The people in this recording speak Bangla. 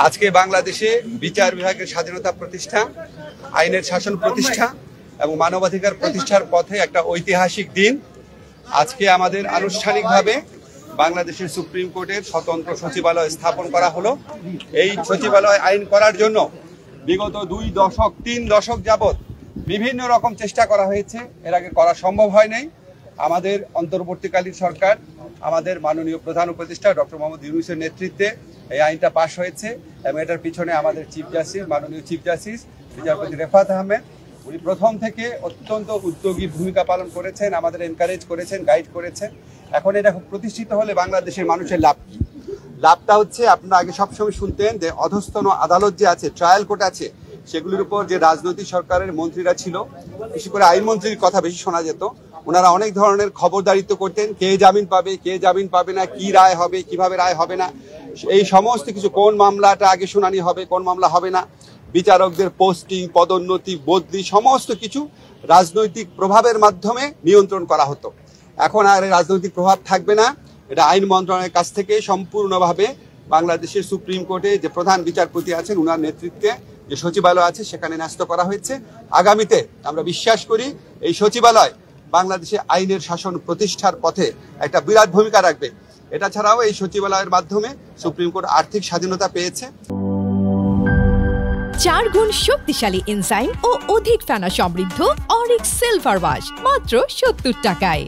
আজকে বাংলাদেশে বিচার বিভাগের স্বাধীনতা প্রতিষ্ঠা, আইনের শাসন প্রতিষ্ঠা এবং মানবাধিকার প্রতিষ্ঠার পথে একটা ঐতিহাসিক দিন। আজকে আমাদের আনুষ্ঠানিকভাবে বাংলাদেশের সুপ্রিম কোর্টের স্বতন্ত্র সচিবালয় স্থাপন করা হলো। এই সচিবালয় আইন করার জন্য বিগত 3 দশক যাবৎ বিভিন্ন রকম চেষ্টা করা হয়েছে, এর আগে করা সম্ভব হয় নাই। আমাদের অন্তর্বর্তীকালীন সরকার, আমাদের মাননীয় প্রধান উপদেষ্টা ডক্টর মোহাম্মদ ইউনূসের নেতৃত্বে এই আইনটা পাশ হয়েছে এবং এটার পিছনে আমাদের চিফ জাস্টিস, মাননীয় চিফ জাস্টিস বিচারপতি রেফাত আহমেদ, উনি প্রথম থেকে অত্যন্ত উদ্যোগী ভূমিকা পালন করেছেন, আমাদের এনকারেজ করেছেন, গাইড করেছেন। এখন এটা প্রতিষ্ঠিত হলে বাংলাদেশের মানুষের লাভ কি? লাভটা হচ্ছে, আপনারা আগে সবসময় শুনতেন যে অধস্তন আদালত যে আছে, ট্রায়াল কোর্ট আছে, সেগুলির উপর যে রাজনৈতিক সরকারের মন্ত্রীরা ছিল, বিশেষ করে আইনমন্ত্রীর কথা বেশি শোনা যেত। ওনারা অনেক ধরনের খবরদারিত্ব করতেন, কে জামিন পাবে, কে জামিন পাবে না, কি রায় হবে, কিভাবে রায় হবে না, এই সমস্ত কিছু, কোন মামলাটা আগে শুনানি হবে, কোন মামলা হবে না, বিচারকদের পোস্টিং, পদোন্নতি, বদলি, সমস্ত কিছু রাজনৈতিক প্রভাবের মাধ্যমে নিয়ন্ত্রণ করা হতো। এখন আর রাজনৈতিক প্রভাব থাকবে না। এটা আইন মন্ত্রণালয়ের কাছ থেকে সম্পূর্ণভাবে বাংলাদেশের সুপ্রিম কোর্টে যে প্রধান বিচারপতি আছেন, ওনার নেতৃত্বে যে সচিবালয় আছে সেখানে ন্যস্ত করা হয়েছে। আগামীতে আমরা বিশ্বাস করি এই সচিবালয় বাংলাদেশে আইনের শাসন প্রতিষ্ঠার পথে একটা বিরাট ভূমিকা রাখবে। এটা ছাড়াও এই সচিবালয়ের মাধ্যমে সুপ্রিম কোর্ট আর্থিক স্বাধীনতা পেয়েছে। 4 গুণ শক্তিশালী এনজাইম ও অধিক ফেনা সমৃদ্ধ অরিক সিলভার ওয়াশ মাত্র 70 টাকায়।